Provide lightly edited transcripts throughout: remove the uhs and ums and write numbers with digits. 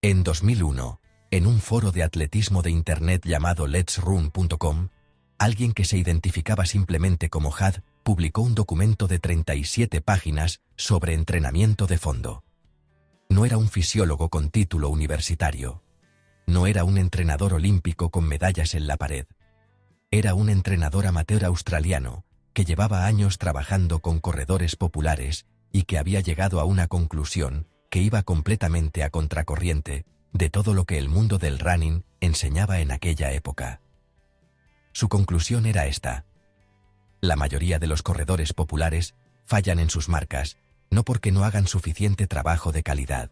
En 2001, en un foro de atletismo de internet llamado letsrun.com, alguien que se identificaba simplemente como Had publicó un documento de 37 páginas sobre entrenamiento de fondo. No era un fisiólogo con título universitario. No era un entrenador olímpico con medallas en la pared. Era un entrenador amateur australiano que llevaba años trabajando con corredores populares y que había llegado a una conclusión que iba completamente a contracorriente de todo lo que el mundo del running enseñaba en aquella época. Su conclusión era esta: la mayoría de los corredores populares fallan en sus marcas, no porque no hagan suficiente trabajo de calidad.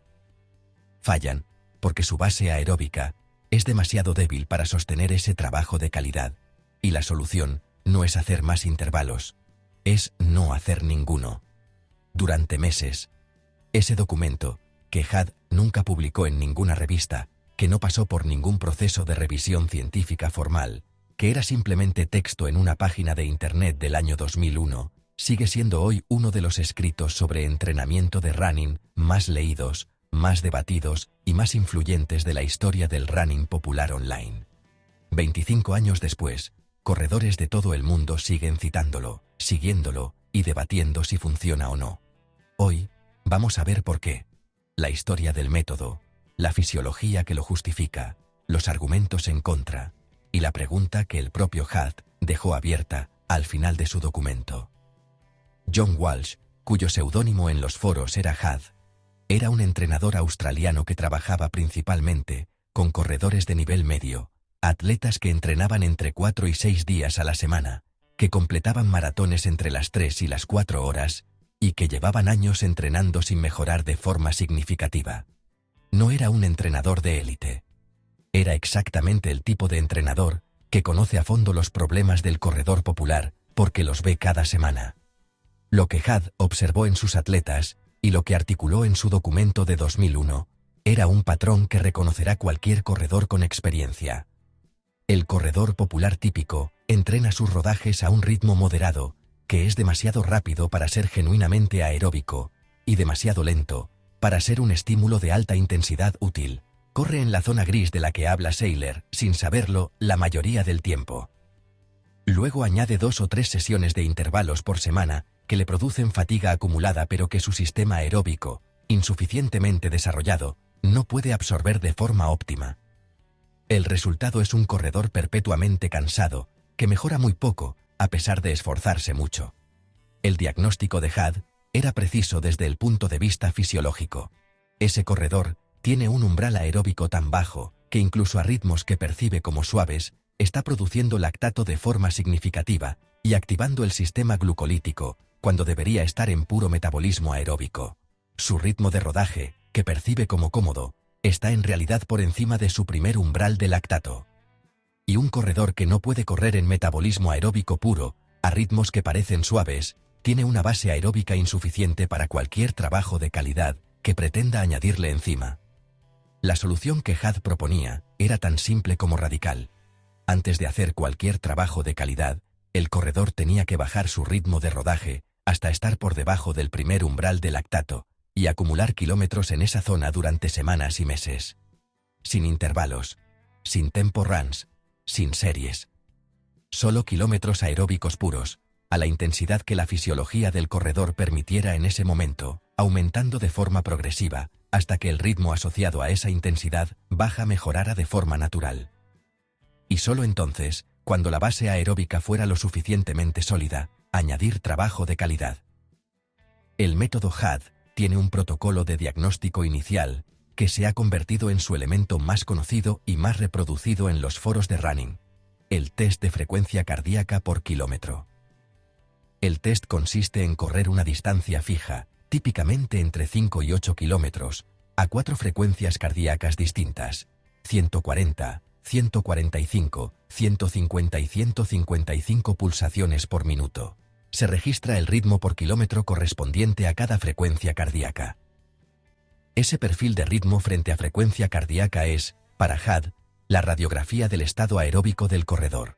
Fallan porque su base aeróbica es demasiado débil para sostener ese trabajo de calidad, y la solución no es hacer más intervalos, es no hacer ninguno. Durante meses, ese documento, que Had nunca publicó en ninguna revista, que no pasó por ningún proceso de revisión científica formal, que era simplemente texto en una página de internet del año 2001, sigue siendo hoy uno de los escritos sobre entrenamiento de running más leídos, más debatidos y más influyentes de la historia del running popular online. 25 años después, corredores de todo el mundo siguen citándolo, siguiéndolo y debatiendo si funciona o no. Hoy, vamos a ver por qué. La historia del método, la fisiología que lo justifica, los argumentos en contra, y la pregunta que el propio Had dejó abierta al final de su documento. John Walsh, cuyo seudónimo en los foros era Had, era un entrenador australiano que trabajaba principalmente con corredores de nivel medio, atletas que entrenaban entre 4 y 6 días a la semana, que completaban maratones entre las 3 y las 4 horas, y que llevaban años entrenando sin mejorar de forma significativa. No era un entrenador de élite. Era exactamente el tipo de entrenador que conoce a fondo los problemas del corredor popular porque los ve cada semana. Lo que Had observó en sus atletas y lo que articuló en su documento de 2001 era un patrón que reconocerá cualquier corredor con experiencia. El corredor popular típico entrena sus rodajes a un ritmo moderado, que es demasiado rápido para ser genuinamente aeróbico, y demasiado lento para ser un estímulo de alta intensidad útil. Corre en la zona gris de la que habla Seiler, sin saberlo, la mayoría del tiempo. Luego añade 2 o 3 sesiones de intervalos por semana que le producen fatiga acumulada pero que su sistema aeróbico, insuficientemente desarrollado, no puede absorber de forma óptima. El resultado es un corredor perpetuamente cansado, que mejora muy poco, a pesar de esforzarse mucho. El diagnóstico de Had era preciso desde el punto de vista fisiológico. Ese corredor tiene un umbral aeróbico tan bajo que incluso a ritmos que percibe como suaves, está produciendo lactato de forma significativa y activando el sistema glucolítico, cuando debería estar en puro metabolismo aeróbico. Su ritmo de rodaje, que percibe como cómodo, está en realidad por encima de su primer umbral de lactato. Y un corredor que no puede correr en metabolismo aeróbico puro, a ritmos que parecen suaves, tiene una base aeróbica insuficiente para cualquier trabajo de calidad que pretenda añadirle encima. La solución que Had proponía era tan simple como radical. Antes de hacer cualquier trabajo de calidad, el corredor tenía que bajar su ritmo de rodaje hasta estar por debajo del primer umbral de lactato y acumular kilómetros en esa zona durante semanas y meses. Sin intervalos, sin tempo runs, sin series. Solo kilómetros aeróbicos puros, a la intensidad que la fisiología del corredor permitiera en ese momento, aumentando de forma progresiva, hasta que el ritmo asociado a esa intensidad baja mejorara de forma natural. Y solo entonces, cuando la base aeróbica fuera lo suficientemente sólida, añadir trabajo de calidad. El método Had tiene un protocolo de diagnóstico inicial que se ha convertido en su elemento más conocido y más reproducido en los foros de running: el test de frecuencia cardíaca por kilómetro. El test consiste en correr una distancia fija, típicamente entre 5 y 8 kilómetros, a 4 frecuencias cardíacas distintas: 140, 145, 150 y 155 pulsaciones por minuto. Se registra el ritmo por kilómetro correspondiente a cada frecuencia cardíaca. Ese perfil de ritmo frente a frecuencia cardíaca es, para Had, la radiografía del estado aeróbico del corredor.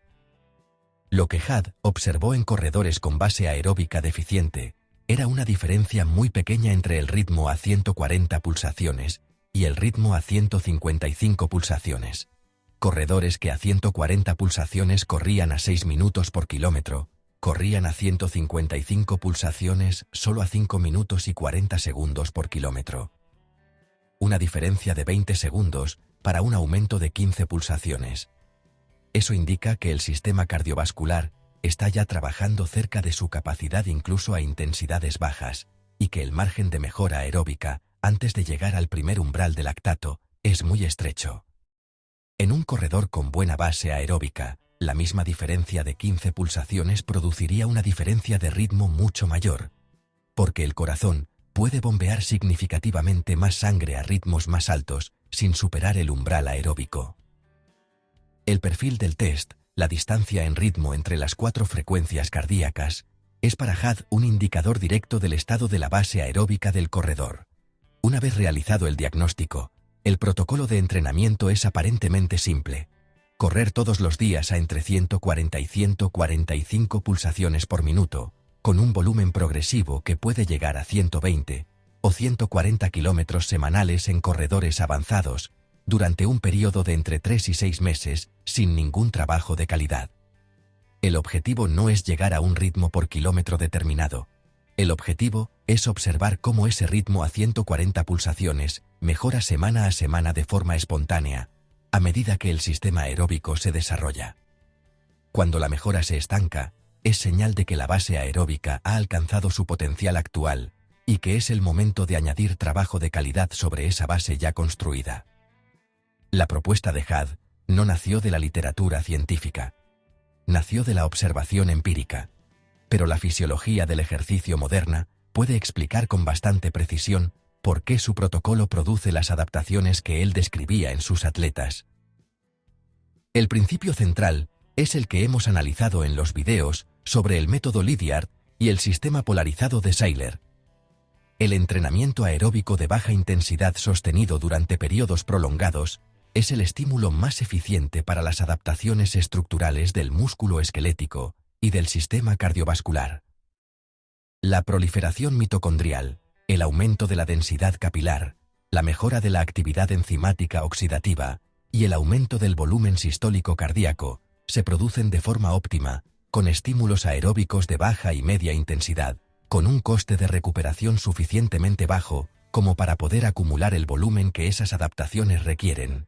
Lo que Had observó en corredores con base aeróbica deficiente era una diferencia muy pequeña entre el ritmo a 140 pulsaciones y el ritmo a 155 pulsaciones. Corredores que a 140 pulsaciones corrían a 6 minutos por kilómetro, corrían a 155 pulsaciones solo a 5 minutos y 40 segundos por kilómetro. Una diferencia de 20 segundos para un aumento de 15 pulsaciones. Eso indica que el sistema cardiovascular está ya trabajando cerca de su capacidad incluso a intensidades bajas, y que el margen de mejora aeróbica, antes de llegar al primer umbral de lactato, es muy estrecho. En un corredor con buena base aeróbica, la misma diferencia de 15 pulsaciones produciría una diferencia de ritmo mucho mayor, porque el corazón puede bombear significativamente más sangre a ritmos más altos sin superar el umbral aeróbico. El perfil del test, la distancia en ritmo entre las 4 frecuencias cardíacas, es para HAD un indicador directo del estado de la base aeróbica del corredor. Una vez realizado el diagnóstico, el protocolo de entrenamiento es aparentemente simple. Correr todos los días a entre 140 y 145 pulsaciones por minuto, con un volumen progresivo que puede llegar a 120 o 140 kilómetros semanales en corredores avanzados, durante un periodo de entre 3 y 6 meses, sin ningún trabajo de calidad. El objetivo no es llegar a un ritmo por kilómetro determinado. El objetivo es observar cómo ese ritmo a 140 pulsaciones mejora semana a semana de forma espontánea, a medida que el sistema aeróbico se desarrolla. Cuando la mejora se estanca, es señal de que la base aeróbica ha alcanzado su potencial actual y que es el momento de añadir trabajo de calidad sobre esa base ya construida. La propuesta de HAD no nació de la literatura científica. Nació de la observación empírica. Pero la fisiología del ejercicio moderna puede explicar con bastante precisión por qué su protocolo produce las adaptaciones que él describía en sus atletas. El principio central es el que hemos analizado en los videos sobre el método Lydiard y el sistema polarizado de Seiler. El entrenamiento aeróbico de baja intensidad sostenido durante periodos prolongados es el estímulo más eficiente para las adaptaciones estructurales del músculo esquelético y del sistema cardiovascular. La proliferación mitocondrial, el aumento de la densidad capilar, la mejora de la actividad enzimática oxidativa y el aumento del volumen sistólico cardíaco se producen de forma óptima, con estímulos aeróbicos de baja y media intensidad, con un coste de recuperación suficientemente bajo como para poder acumular el volumen que esas adaptaciones requieren.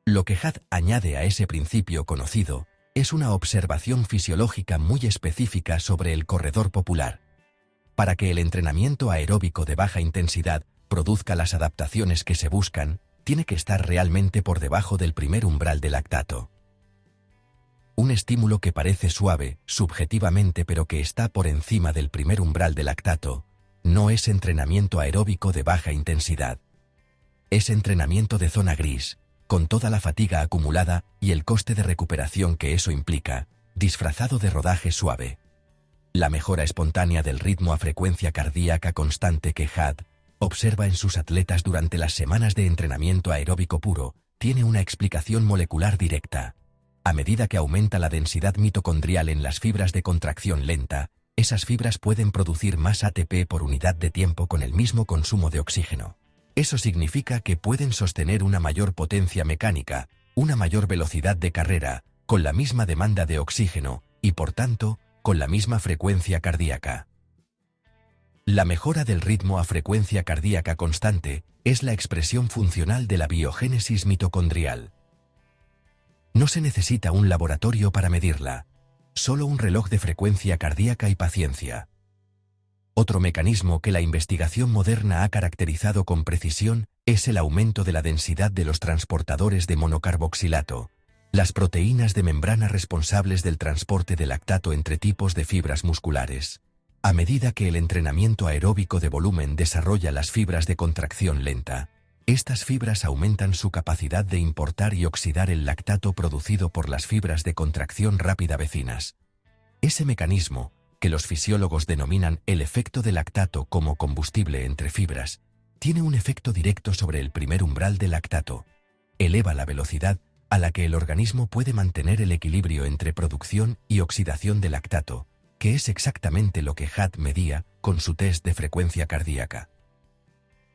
Lo que HAD añade a ese principio conocido es una observación fisiológica muy específica sobre el corredor popular. Para que el entrenamiento aeróbico de baja intensidad produzca las adaptaciones que se buscan, tiene que estar realmente por debajo del primer umbral de lactato. Un estímulo que parece suave, subjetivamente, pero que está por encima del primer umbral de lactato, no es entrenamiento aeróbico de baja intensidad. Es entrenamiento de zona gris, con toda la fatiga acumulada y el coste de recuperación que eso implica, disfrazado de rodaje suave. La mejora espontánea del ritmo a frecuencia cardíaca constante que HAD observa en sus atletas durante las semanas de entrenamiento aeróbico puro tiene una explicación molecular directa. A medida que aumenta la densidad mitocondrial en las fibras de contracción lenta, esas fibras pueden producir más ATP por unidad de tiempo con el mismo consumo de oxígeno. Eso significa que pueden sostener una mayor potencia mecánica, una mayor velocidad de carrera, con la misma demanda de oxígeno y, por tanto, con la misma frecuencia cardíaca. La mejora del ritmo a frecuencia cardíaca constante es la expresión funcional de la biogénesis mitocondrial. No se necesita un laboratorio para medirla, solo un reloj de frecuencia cardíaca y paciencia. Otro mecanismo que la investigación moderna ha caracterizado con precisión es el aumento de la densidad de los transportadores de monocarboxilato, las proteínas de membrana responsables del transporte de lactato entre tipos de fibras musculares. A medida que el entrenamiento aeróbico de volumen desarrolla las fibras de contracción lenta, estas fibras aumentan su capacidad de importar y oxidar el lactato producido por las fibras de contracción rápida vecinas. Ese mecanismo, que los fisiólogos denominan el efecto de lactato como combustible entre fibras, tiene un efecto directo sobre el primer umbral de lactato. Eleva la velocidad a la que el organismo puede mantener el equilibrio entre producción y oxidación de lactato, que es exactamente lo que HAD medía con su test de frecuencia cardíaca.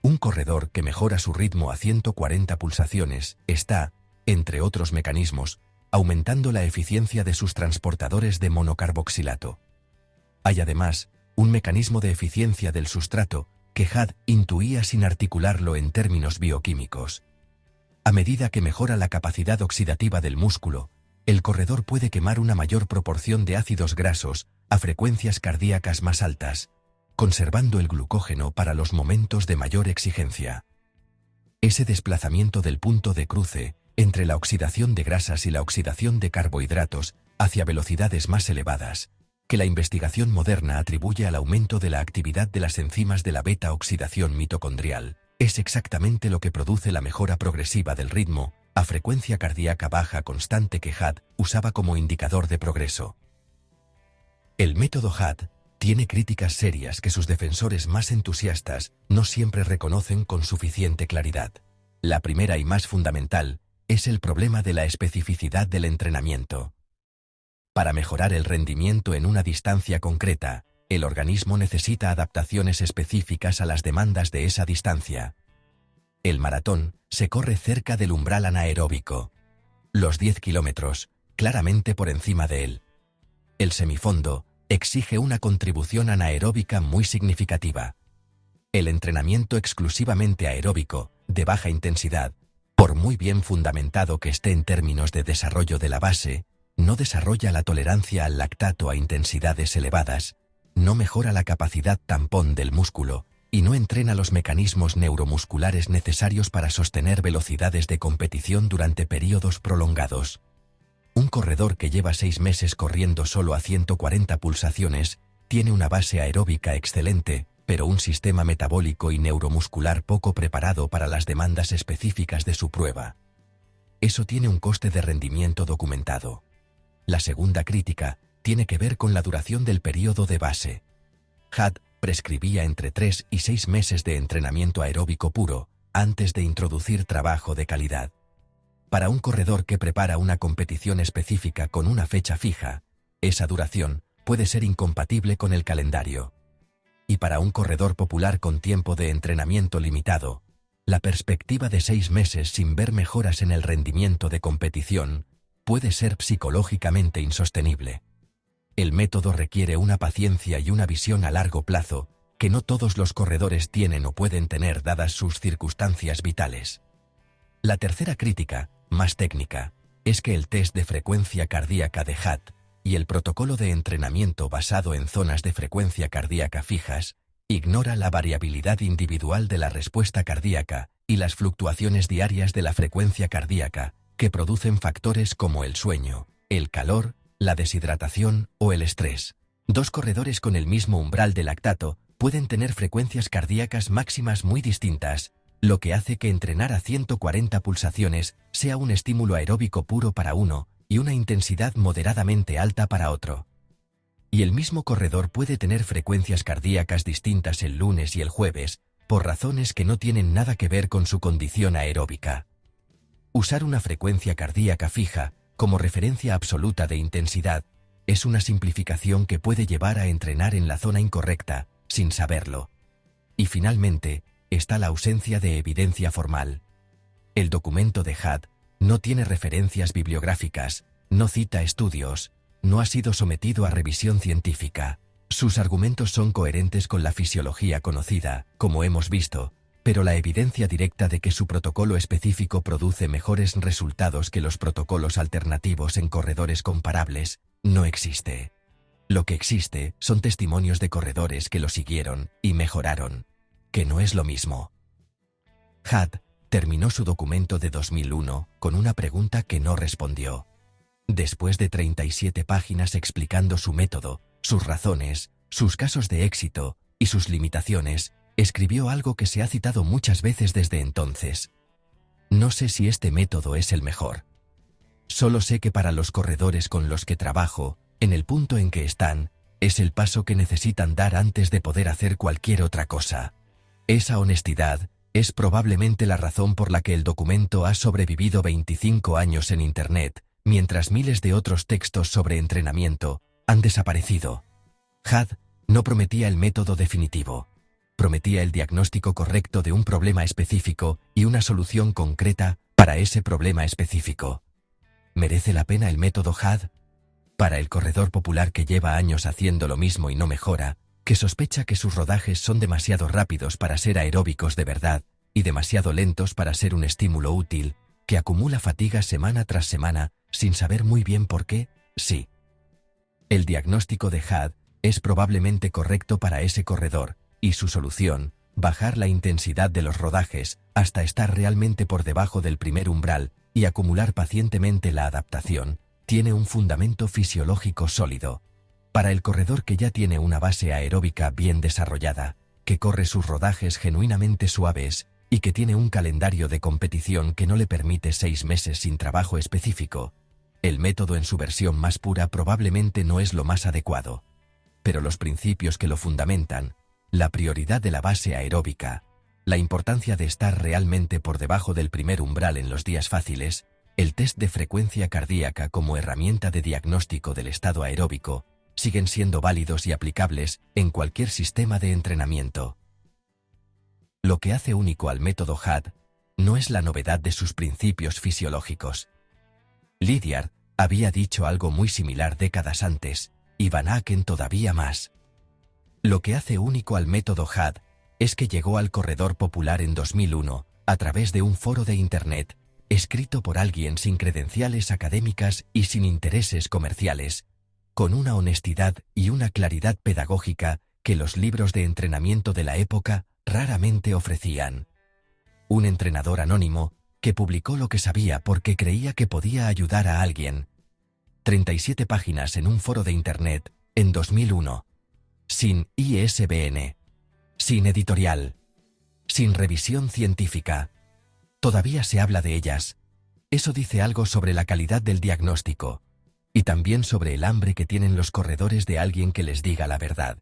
Un corredor que mejora su ritmo a 140 pulsaciones está, entre otros mecanismos, aumentando la eficiencia de sus transportadores de monocarboxilato. Hay además un mecanismo de eficiencia del sustrato que Had intuía sin articularlo en términos bioquímicos. A medida que mejora la capacidad oxidativa del músculo, el corredor puede quemar una mayor proporción de ácidos grasos a frecuencias cardíacas más altas, conservando el glucógeno para los momentos de mayor exigencia. Ese desplazamiento del punto de cruce entre la oxidación de grasas y la oxidación de carbohidratos hacia velocidades más elevadas, que la investigación moderna atribuye al aumento de la actividad de las enzimas de la beta-oxidación mitocondrial, es exactamente lo que produce la mejora progresiva del ritmo a frecuencia cardíaca baja constante que Had usaba como indicador de progreso. El método Had tiene críticas serias que sus defensores más entusiastas no siempre reconocen con suficiente claridad. La primera y más fundamental es el problema de la especificidad del entrenamiento. Para mejorar el rendimiento en una distancia concreta, el organismo necesita adaptaciones específicas a las demandas de esa distancia. El maratón se corre cerca del umbral anaeróbico. Los 10 kilómetros, claramente por encima de él. El semifondo exige una contribución anaeróbica muy significativa. El entrenamiento exclusivamente aeróbico, de baja intensidad, por muy bien fundamentado que esté en términos de desarrollo de la base, no desarrolla la tolerancia al lactato a intensidades elevadas, no mejora la capacidad tampón del músculo y no entrena los mecanismos neuromusculares necesarios para sostener velocidades de competición durante periodos prolongados. Un corredor que lleva 6 meses corriendo solo a 140 pulsaciones tiene una base aeróbica excelente, pero un sistema metabólico y neuromuscular poco preparado para las demandas específicas de su prueba. Eso tiene un coste de rendimiento documentado. La segunda crítica tiene que ver con la duración del periodo de base. Had prescribía entre 3 y 6 meses de entrenamiento aeróbico puro antes de introducir trabajo de calidad. Para un corredor que prepara una competición específica con una fecha fija, esa duración puede ser incompatible con el calendario. Y para un corredor popular con tiempo de entrenamiento limitado, la perspectiva de 6 meses sin ver mejoras en el rendimiento de competición puede ser psicológicamente insostenible. El método requiere una paciencia y una visión a largo plazo que no todos los corredores tienen o pueden tener dadas sus circunstancias vitales. La tercera crítica, más técnica, es que el test de frecuencia cardíaca de Had y el protocolo de entrenamiento basado en zonas de frecuencia cardíaca fijas ignora la variabilidad individual de la respuesta cardíaca y las fluctuaciones diarias de la frecuencia cardíaca que producen factores como el sueño, el calor, la deshidratación o el estrés. Dos corredores con el mismo umbral de lactato pueden tener frecuencias cardíacas máximas muy distintas, lo que hace que entrenar a 140 pulsaciones sea un estímulo aeróbico puro para uno y una intensidad moderadamente alta para otro. Y el mismo corredor puede tener frecuencias cardíacas distintas el lunes y el jueves, por razones que no tienen nada que ver con su condición aeróbica. Usar una frecuencia cardíaca fija como referencia absoluta de intensidad es una simplificación que puede llevar a entrenar en la zona incorrecta, sin saberlo. Y finalmente, está la ausencia de evidencia formal. El documento de Had no tiene referencias bibliográficas, no cita estudios, no ha sido sometido a revisión científica. Sus argumentos son coherentes con la fisiología conocida, como hemos visto, pero la evidencia directa de que su protocolo específico produce mejores resultados que los protocolos alternativos en corredores comparables no existe. Lo que existe son testimonios de corredores que lo siguieron y mejoraron, que no es lo mismo. Had terminó su documento de 2001 con una pregunta que no respondió. Después de 37 páginas explicando su método, sus razones, sus casos de éxito y sus limitaciones, escribió algo que se ha citado muchas veces desde entonces. No sé si este método es el mejor. Solo sé que para los corredores con los que trabajo, en el punto en que están, es el paso que necesitan dar antes de poder hacer cualquier otra cosa. Esa honestidad es probablemente la razón por la que el documento ha sobrevivido 25 años en Internet, mientras miles de otros textos sobre entrenamiento han desaparecido. Had no prometía el método definitivo. prometía el diagnóstico correcto de un problema específico y una solución concreta para ese problema específico. ¿Merece la pena el método HAD? Para el corredor popular que lleva años haciendo lo mismo y no mejora, que sospecha que sus rodajes son demasiado rápidos para ser aeróbicos de verdad y demasiado lentos para ser un estímulo útil, que acumula fatiga semana tras semana sin saber muy bien por qué, sí. El diagnóstico de HAD es probablemente correcto para ese corredor, y su solución, bajar la intensidad de los rodajes hasta estar realmente por debajo del primer umbral y acumular pacientemente la adaptación, tiene un fundamento fisiológico sólido. Para el corredor que ya tiene una base aeróbica bien desarrollada, que corre sus rodajes genuinamente suaves y que tiene un calendario de competición que no le permite 6 meses sin trabajo específico, el método en su versión más pura probablemente no es lo más adecuado. Pero los principios que lo fundamentan, la prioridad de la base aeróbica, la importancia de estar realmente por debajo del primer umbral en los días fáciles, el test de frecuencia cardíaca como herramienta de diagnóstico del estado aeróbico, siguen siendo válidos y aplicables en cualquier sistema de entrenamiento. Lo que hace único al método HAD no es la novedad de sus principios fisiológicos. Lydiard había dicho algo muy similar décadas antes, y Van Aken todavía más. Lo que hace único al método HAD es que llegó al corredor popular en 2001, a través de un foro de Internet, escrito por alguien sin credenciales académicas y sin intereses comerciales, con una honestidad y una claridad pedagógica que los libros de entrenamiento de la época raramente ofrecían. Un entrenador anónimo que publicó lo que sabía porque creía que podía ayudar a alguien. 37 páginas en un foro de Internet, en 2001. Sin ISBN. Sin editorial. Sin revisión científica. Todavía se habla de ellas. Eso dice algo sobre la calidad del diagnóstico. Y también sobre el hambre que tienen los corredores de alguien que les diga la verdad.